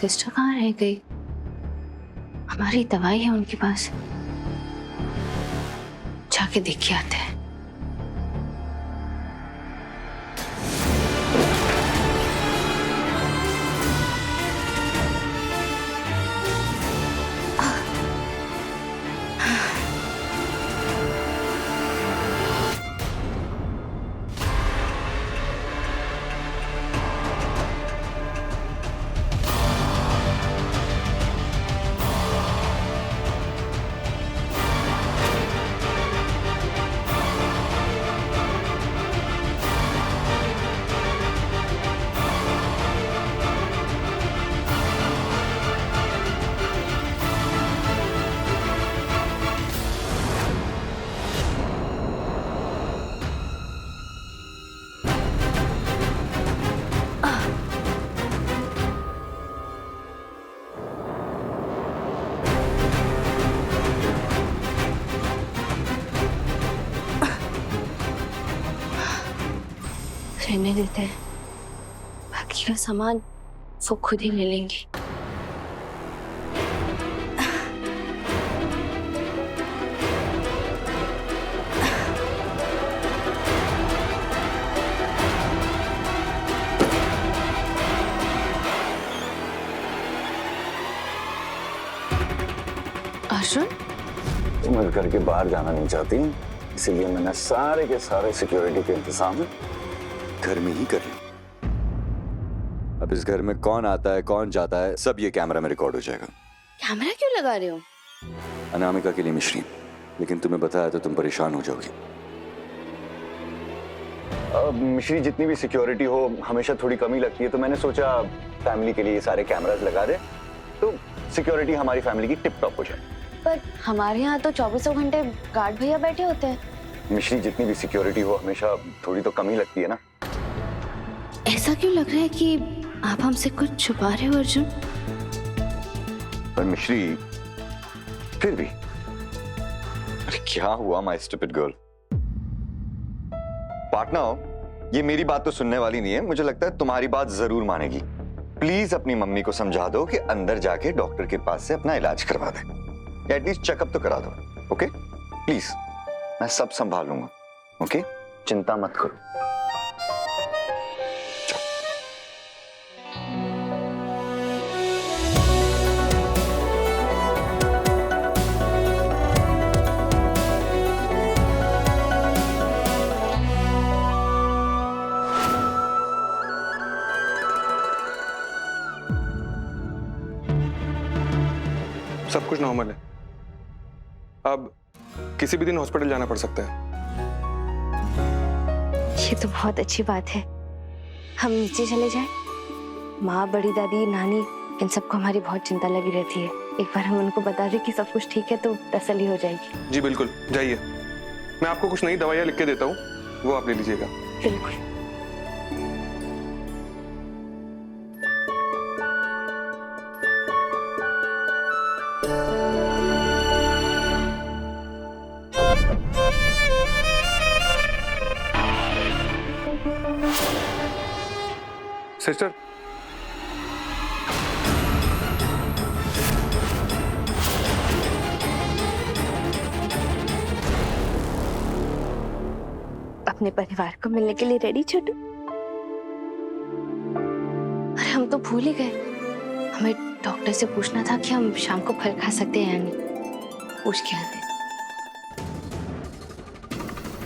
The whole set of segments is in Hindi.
सिस्टर कहाँ रह गई? हमारी दवाई है उनके पास, जाके देख के आते हैं। रहने देते हैं, बाकी का सामान वो खुद ही ले लेंगी। अर्जुन, तुम इस घर के बाहर जाना नहीं चाहती, इसीलिए मैंने सारे के सारे सिक्योरिटी के इंतजाम घर में ही कर ली। अब इस घर में कौन आता है कौन जाता है सब ये कैमरा में रिकॉर्ड हो जाएगा। कैमरा क्यों लगा रहे हो? अनामिका के लिए मिश्री, लेकिन तुम्हें बताया तो तुम परेशान हो जाओगी। अब मिश्री जितनी भी सिक्योरिटी हो हमेशा थोड़ी कमी लगती है, तो मैंने सोचा फैमिली के लिए सारे कैमरास लगा दे तो सिक्योरिटी हमारी फैमिली की टिप टॉप हो जाए। पर हमारे यहाँ तो 24 घंटे गार्ड भैया बैठे होते हैं। मिश्री जितनी भी सिक्योरिटी हो हमेशा थोड़ी तो कमी लगती है ना। ऐसा क्यों लग रहा है कि आप हमसे कुछ छुपा रहे हो अर्जुन? पर मिश्री फिर भी, अरे क्या हुआ माय स्टूपिड गर्ल? पार्टनर, ये मेरी बात तो सुनने वाली नहीं है, मुझे लगता है तुम्हारी बात जरूर मानेगी। प्लीज अपनी मम्मी को समझा दो कि अंदर जाके डॉक्टर के पास से अपना इलाज करवा दे, या एटलीस्ट चेकअप तो करा दो। ओके प्लीज, मैं सब संभाल लूंगा। ओके, चिंता मत करो। सब कुछ नॉर्मल है। अब किसी भी दिन हॉस्पिटल जाना पड़ सकता है। ये तो बहुत अच्छी बात है। हम नीचे चले जाएं? माँ, बड़ी दादी, नानी, इन सबको हमारी बहुत चिंता लगी रहती है। एक बार हम उनको बता दें कि सब कुछ ठीक है तो तसल्ली हो जाएगी। जी बिल्कुल, जाइए। मैं आपको कुछ नई दवाइयाँ लिख के देता हूँ, वो आप ले लीजिएगा। बिल्कुल। सिस्टर, अपने परिवार को मिलने के लिए रेडी छोटू? अरे हम तो भूल ही गए, हमें डॉक्टर से पूछना था कि हम शाम को फल खा सकते हैं या नहीं। पूछ के आते।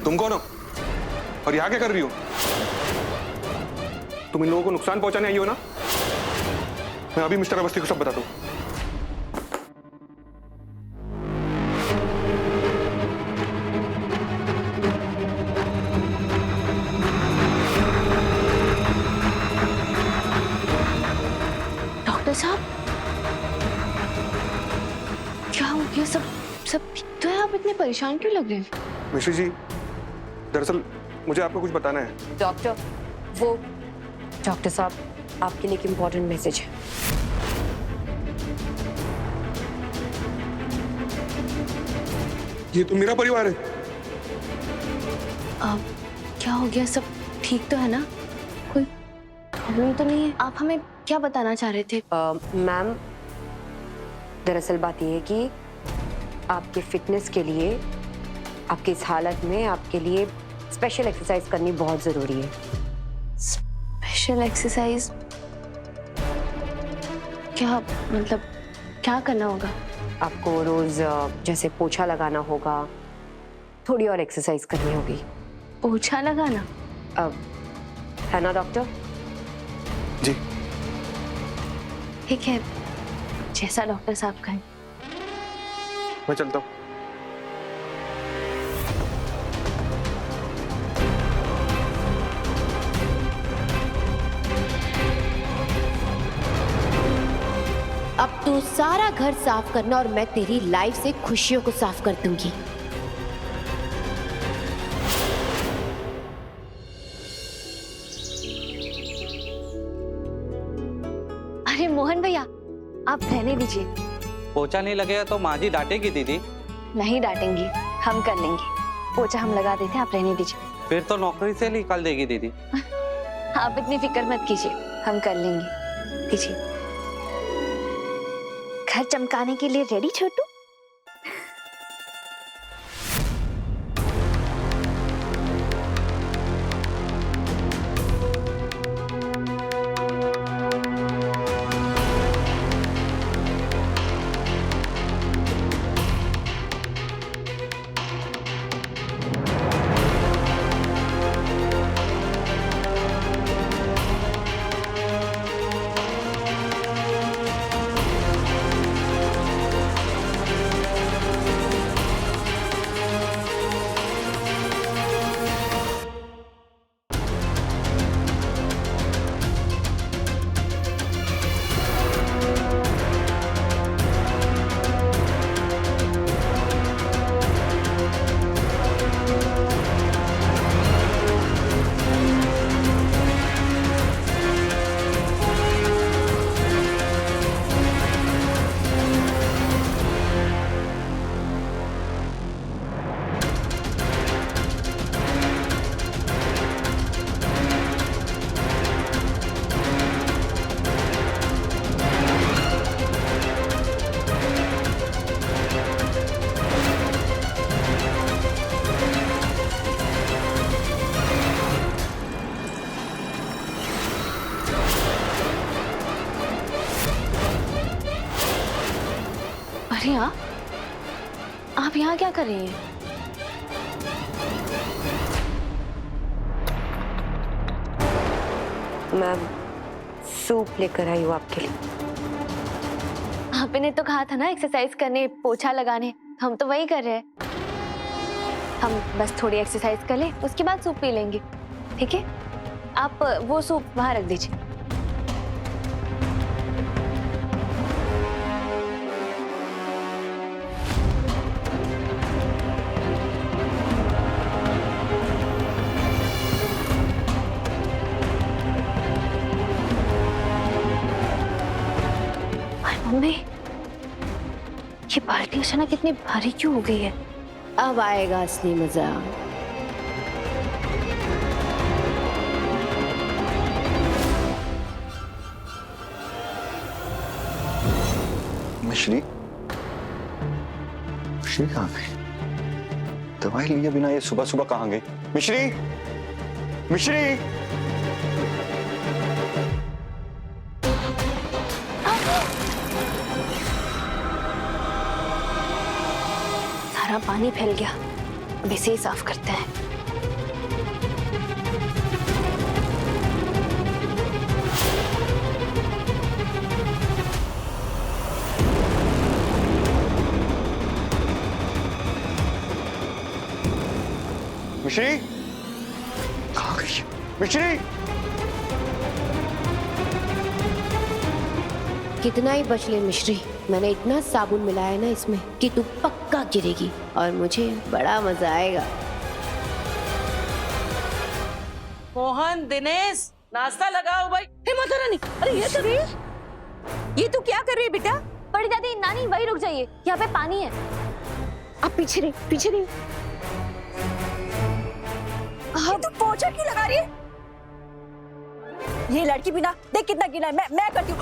तुम कौन हो और यहाँ क्या कर रही हो? तुम इन लोगों को नुकसान पहुंचाने आई हो ना? मैं अभी मिस्टर अवस्थी को सब बताता हूँ। डॉक्टर साहब, क्या हो गया? सब ठीक तो है? आप इतने परेशान क्यों लग रहे हैं? मिश्री जी, दरअसल मुझे आपको कुछ बताना है। डॉक्टर, वो डॉक्टर साहब, आपके लिए एक इम्पोर्टेंट मैसेज है। ये तो मेरा परिवार है। क्या हो गया? सब ठीक तो है ना? कोई प्रॉब्लम तो नहीं है? आप हमें क्या बताना चाह रहे थे? मैम, दरअसल बात यह है कि आपके फिटनेस के लिए, आपकी इस हालत में आपके लिए स्पेशल एक्सरसाइज करनी बहुत जरूरी है। Special exercise? क्या मतलब, क्या करना होगा? आपको रोज जैसे पोछा लगाना होगा, थोड़ी और एक्सरसाइज करनी होगी। पोछा लगाना? है ना डॉक्टर? जी। ठीक है, जैसा डॉक्टर साहब कहें। मैं चलता हूँ। अब तू सारा घर साफ करना और मैं तेरी लाइफ से खुशियों को साफ कर दूंगी। अरे मोहन भैया, आप रहने दीजिए। पोछा नहीं लगेगा तो माँ जी डांटेगी दीदी। नहीं डांटेंगी, हम कर लेंगे। पोछा हम लगा देते हैं, आप रहने दीजिए। फिर तो नौकरी से निकाल देगी दीदी। आप इतनी फिक्र मत कीजिए, हम कर लेंगे। दीजिए। घर चमकाने के लिए रेडी छोटू? अरे आप यहाँ क्या कर रही हैं? मैं सूप लेकर आई हूँ आपके लिए। आपने तो कहा था ना एक्सरसाइज करने, पोछा लगाने, हम तो वही कर रहे हैं। हम बस थोड़ी एक्सरसाइज कर ले, उसके बाद सूप पी लेंगे, ठीक है? आप वो सूप वहां रख दीजिए। मम्मी, ये बाल्टी अचानक इतनी भारी क्यों हो गई है? अब आएगा असली मजा। मिश्री, मिश्री कहाँ गई? दवाई लिए बिना ये सुबह सुबह कहाँ गई? मिश्री, मिश्री। सारा पानी फैल गया, अब इसे ही साफ करते हैं। मिश्री कहाँ गई? मिश्री, कितना ही बच ले मिश्री, मैंने इतना साबुन मिलाया ना इसमें कि तू पक्का गिरेगी और मुझे बड़ा मजा आएगा। मोहन, दिनेश, नाश्ता लगाओ भाई। हे माता रानी, अरे ये तो ये तू क्या कर रही है बेटा? बड़ी दादी, नानी वही रुक जाइए, यहाँ पे पानी है। आप पीछे नहीं, पीछे नहीं। हाँ, तू पोछा क्यों लगा रही है? ये लड़की भी ना देख कितना गीला है। मैं करती हूँ।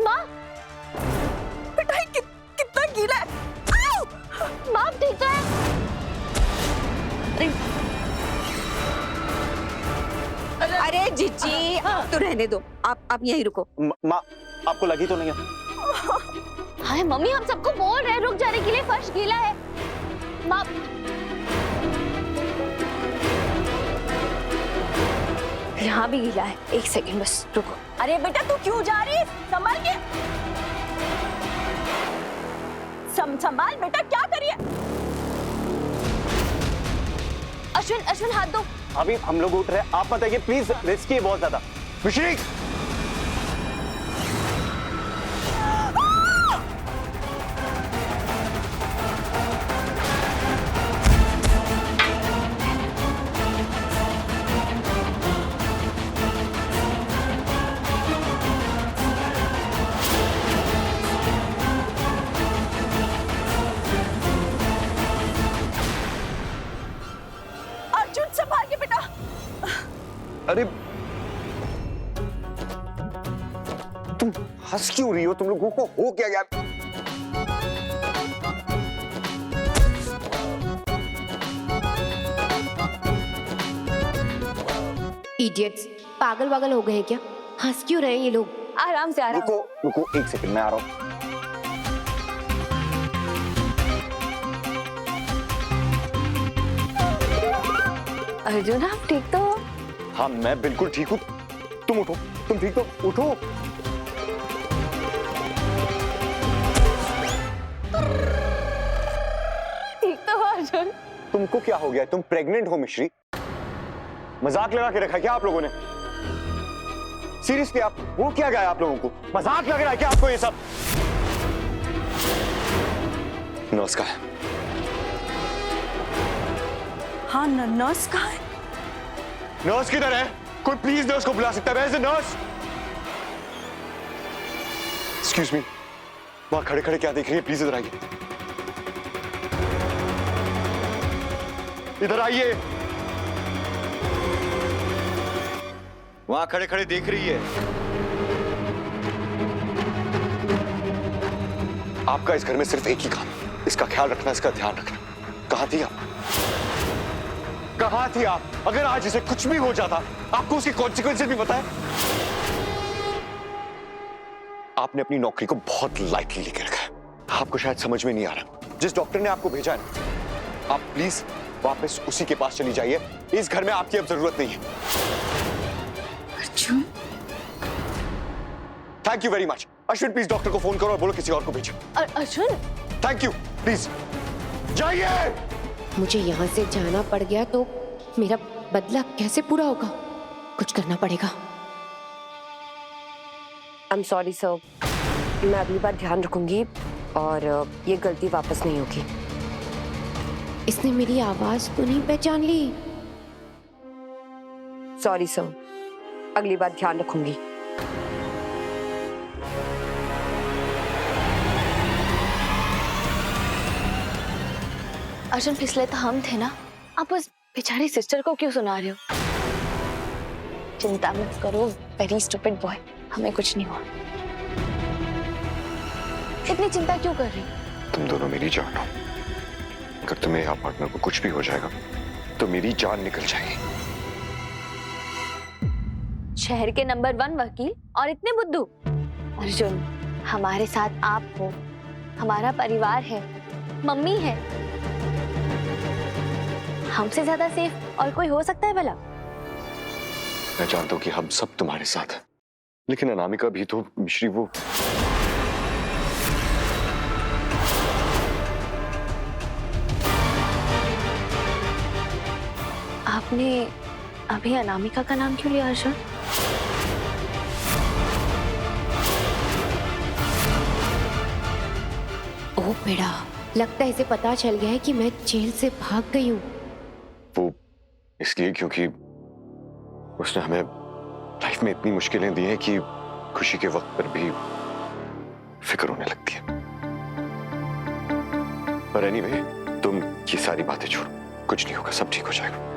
माँ, बेटा ये कितना गीला है। माँ ठीक तो है? अरे जीजी तो रहने दो, आप यहीं रुको। माँ आपको लगी तो नहीं है? हाय मम्मी, हम सबको बोल रहे हैं रुक जाने के लिए, फर्श गीला है। माँ, यहाँ भी गीला है। एक सेकंड बस रुको। अरे बेटा तू क्यों जा रही है? संभाल के संभाल बेटा, क्या करिए? अश्विन हाथ दो। अभी हम लोग उठ रहे हैं, आप बताइए प्लीज, रिस्की है बहुत ज्यादा। मिश्री, अर्जुन संभाल के बेटा। अरे तुम हंस क्यों रही हो? तुम लोगों को हो क्या गया? इडियट्स, पागल वागल हो गए हैं क्या? हंस क्यों रहे हैं ये लोग? आराम से, आराम। रुको रुको एक सेकंड, मैं आ रहा हूँ। अर्जुन आप ठीक तो हो? हाँ मैं बिल्कुल ठीक हूँ। तुम उठो, तुम ठीक तो? उठो। ठीक तो हो अर्जुन? तुमको क्या हो गया? तुम प्रेग्नेंट हो मिश्री? मजाक लगा के रखा है क्या आप लोगों ने? सीरियसली आप वो क्या गया आप लोगों को? मजाक लग रहा है क्या आपको ये सब? नमस्कार। हाँ नर्स कहाँ है? नर्स किधर है? कोई प्लीज नर्स को बुला सकता है? Where's the nurse? Excuse me, वहां खड़े खड़े क्या देख रही है? प्लीज इधर आइए, इधर आइए। वहां खड़े खड़े देख रही है। आपका इस घर में सिर्फ एक ही काम है, इसका ख्याल रखना, इसका ध्यान रखना। कहां थी आप? कहां थी आप? अगर आज इसे कुछ भी हो जाता, आपको उसके कॉन्सिक्वेंसेस भी पता है? आपने अपनी नौकरी को बहुत लाइटली लेकर रखा है। आपको शायद समझ में नहीं आ रहा। जिस डॉक्टर ने आपको भेजा है ना, आप प्लीज वापस उसी के पास चली जाइए। इस घर में आपकी अब जरूरत नहीं है। Arjun, thank you very much. Ashwin please doctor को फोन करो और बोलो किसी और को भेजो। अर्जुन थैंक यू, प्लीज जाइए। मुझे यहाँ से जाना पड़ गया तो मेरा बदला कैसे पूरा होगा? कुछ करना पड़ेगा। आई एम सॉरी सर, मैं अगली बार ध्यान रखूंगी और ये गलती वापस नहीं होगी। इसने मेरी आवाज तो नहीं पहचान ली? सॉरी सर, अगली बार ध्यान रखूंगी। अर्जुन, पिछले तो हम थे ना, आप उस बेचारी सिस्टर को क्यों सुना रहे हो? चिंता मत करो, वेरी स्टूपिड बॉय, हमें कुछ नहीं हुआ। इतनी चिंता क्यों कर रही? तुम दोनों मेरी जान हो। अगर तुम्हें या पार्टनर को कुछ भी हो जाएगा तो मेरी जान निकल जाएगी। शहर के नंबर 1 वकील और इतने बुद्धू। अर्जुन, हमारे साथ आप हो, हमारा परिवार है, मम्मी है। हमसे ज्यादा सेफ और कोई हो सकता है भला? मैं जानता हूँ कि हम सब तुम्हारे साथ हैं, लेकिन अनामिका भी तो मिश्री वो। आपने अभी अनामिका का नाम क्यों लिया अर्जुन? ओह बेड़ा, लगता है इसे पता चल गया है कि मैं जेल से भाग गई हूँ। वो इसलिए क्योंकि उसने हमें लाइफ में इतनी मुश्किलें दी हैं कि खुशी के वक्त पर भी फिक्र होने लगती है। पर एनीवे, तुम ये सारी बातें छोड़ो, कुछ नहीं होगा, सब ठीक हो जाएगा।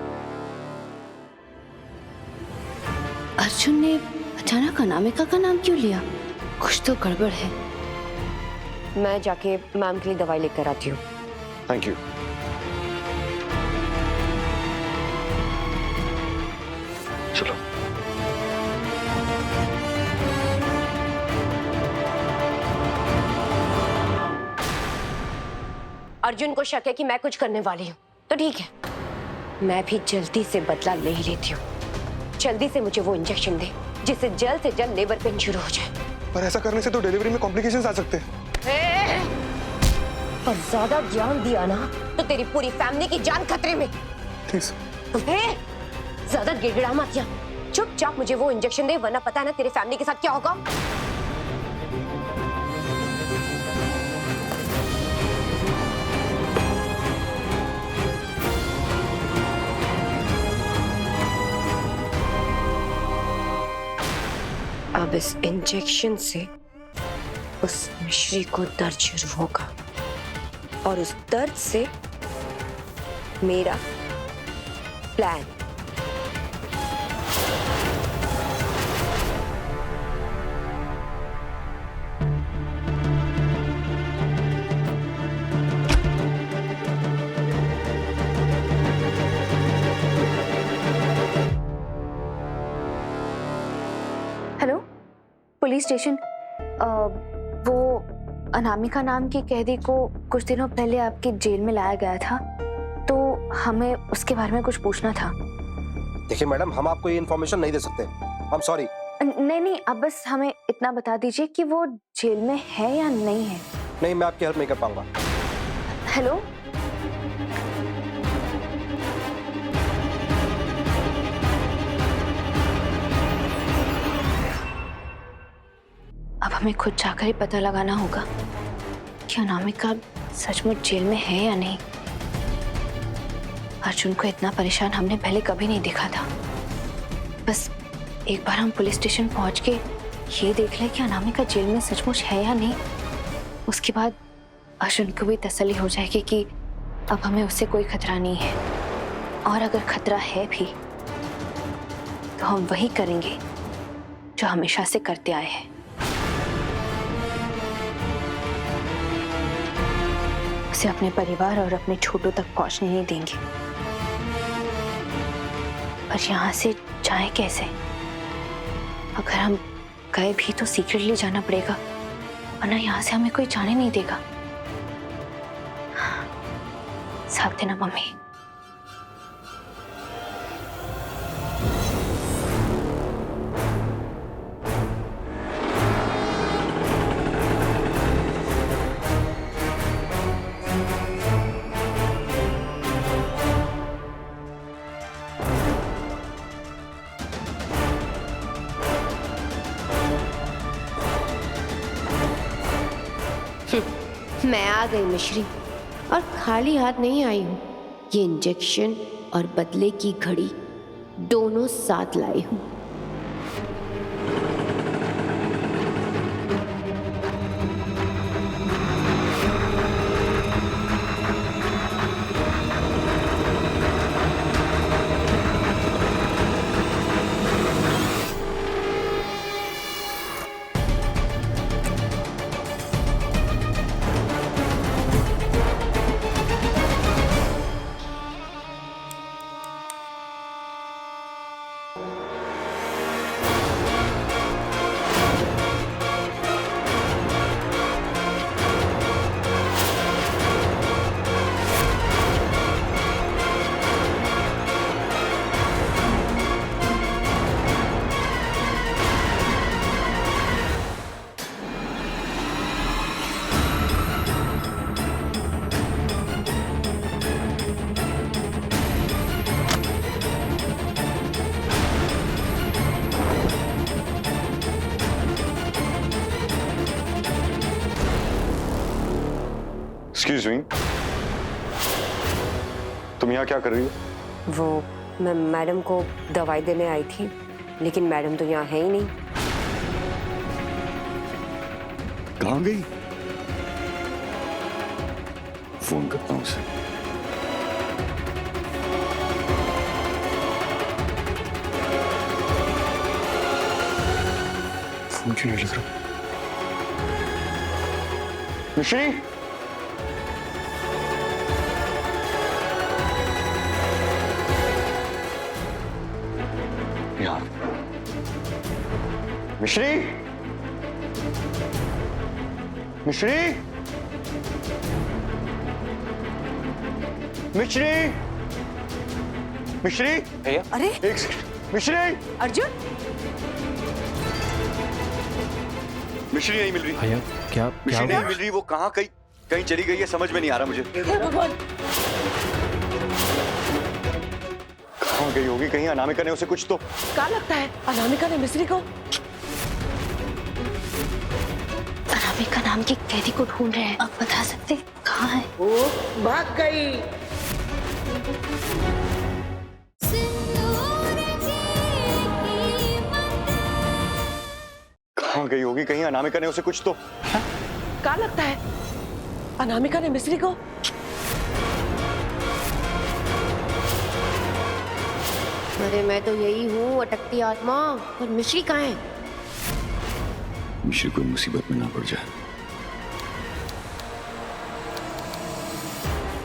अर्जुन ने अचानक अनामिका का नाम क्यों लिया? कुछ तो गड़बड़ है। मैं जाके मैम के लिए दवाई लेकर आती हूँ। Thank you. चलो। अर्जुन को शक है कि मैं कुछ करने वाली हूँ, तो ठीक है, मैं भी जल्दी से बदला ले ही लेती हूँ। जल्दी से मुझे वो इंजेक्शन दे जिससे जल्द से जल्द लेबर पेन शुरू हो जाए। पर ऐसा करने से तो डिलीवरी में कॉम्प्लिकेशंस आ सकते हैं। और ज्यादा ज्ञान दिया ना तो तेरी पूरी फैमिली की जान खतरे में। प्लीज। ज्यादा गिड़गिड़ा मत या चुपचाप मुझे वो इंजेक्शन दे, वरना पता है ना तेरी फैमिली के साथ क्या होगा। अब इस इंजेक्शन से उस मिश्री को दर्द शुरू होगा और उस दर्द से मेरा प्लान। Hello, police station. वो अनामिका नाम की कैदी को कुछ दिनों पहले आपकी जेल में लाया गया था, तो हमें उसके बारे में कुछ पूछना था। देखिए मैडम, हम आपको ये इन्फॉर्मेशन नहीं दे सकते। I am sorry. नहीं, अब बस हमें इतना बता दीजिए कि वो जेल में है या नहीं है। नहीं, मैं आपकी हेल्प नहीं कर पाऊंगा। हेलो, अब हमें खुद जाकर ही पता लगाना होगा कि अनामिका सचमुच जेल में है या नहीं। अर्जुन को इतना परेशान हमने पहले कभी नहीं देखा था। बस एक बार हम पुलिस स्टेशन पहुंच के ये देख लें कि अनामिका जेल में सचमुच है या नहीं। उसके बाद अर्जुन को भी तसल्ली हो जाएगी कि अब हमें उससे कोई खतरा नहीं है, और अगर खतरा है भी तो हम वही करेंगे जो हमेशा से करते आए हैं। उसे अपने परिवार और अपने छोटों तक पहुंचने नहीं देंगे। पर यहाँ से जाए कैसे? अगर हम गए भी तो सीक्रेटली जाना पड़ेगा, वरना यहाँ से हमें कोई जाने नहीं देगा। साथ देना मम्मी। मैं आ गई मिश्री, और खाली हाथ नहीं आई हूँ। ये इंजेक्शन और बदले की घड़ी दोनों साथ लाई हूँ। एक्सक्यूज मी, तुम यहाँ क्या कर रही हो? वो मैं मैडम को दवाई देने आई थी, लेकिन मैडम तो यहाँ है ही नहीं। कहाँ गई? फोन करता हूँ उसे। मुझे नहीं लग रहा। मिश्री, यहाँ मिश्री, मिश्री, मिश्री, मिश्री, भैया अरे एक सेकंड। मिश्री, अर्जुन, मिश्री नहीं मिल रही। भैया क्या मिश्री नहीं मिल रही, वो कहाँ कहीं कहीं चली गई है, समझ में नहीं आ रहा मुझे। हे भगवान, कहाँ गई होगी, कहीं अनामिका ने उसे कुछ तो। क्या लगता है अनामिका ने मिस्री को? अनामिका नाम की कैदी को ढूंढ रहे हैं, आप बता सकते कहाँ है? वो भाग गई। कहाँ गई होगी, कहीं अनामिका ने उसे कुछ तो। क्या लगता है अनामिका ने मिस्री को? अरे मैं तो यही हूँ, अटकती आत्मा। पर मिश्री कहाँ है? मिश्री कोई मुसीबत में ना पड़ जाए।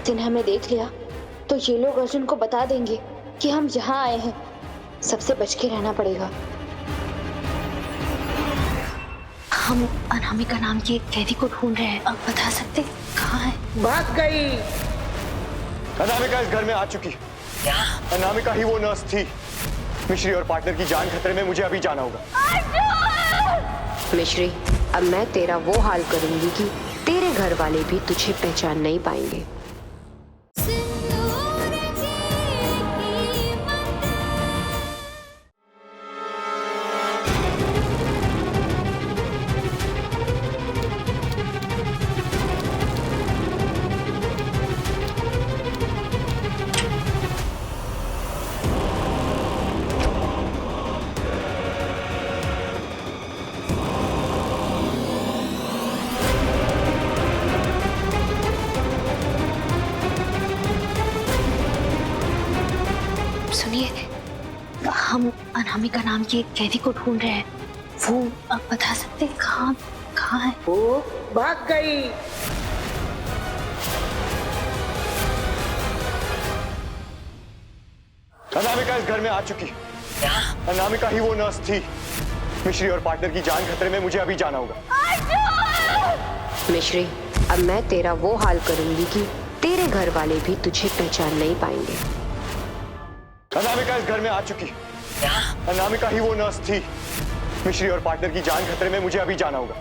जिन्हें हमें देख लिया तो ये लोग अर्जुन को बता देंगे कि हम यहाँ आए हैं। सबसे बच के रहना पड़ेगा। हम अनामिका नाम की एक कैदी को ढूंढ रहे हैं, आप बता सकते कहाँ है? भाग गई। अनामिका इस घर में आ चुकी। अनामिका ही वो नर्स थी। मिश्री और पार्टनर की जान खतरे में, मुझे अभी जाना होगा। मिश्री, अब मैं तेरा वो हाल करूंगी कि तेरे घर वाले भी तुझे पहचान नहीं पाएंगे। सुनिए, हम अनामिका नाम की एक कैदी को ढूंढ रहे हैं। वो आप बता सकते कहाँ कहाँ है? वो भाग गई। अनामिका इस घर में आ चुकी। अनामिका ही वो नर्स थी। मिश्री और पार्टनर की जान खतरे में, मुझे अभी जाना होगा। मिश्री, अब मैं तेरा वो हाल करूंगी कि तेरे घर वाले भी तुझे पहचान नहीं पाएंगे। अनामिका इस घर में आ चुकी। अनामिका ही वो नर्स थी। मिश्री और पार्टनर की जान खतरे में, मुझे अभी जाना होगा।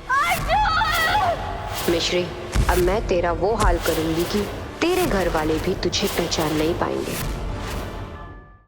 मिश्री, अब मैं तेरा वो हाल करूंगी कि तेरे घर वाले भी तुझे पहचान नहीं पाएंगे।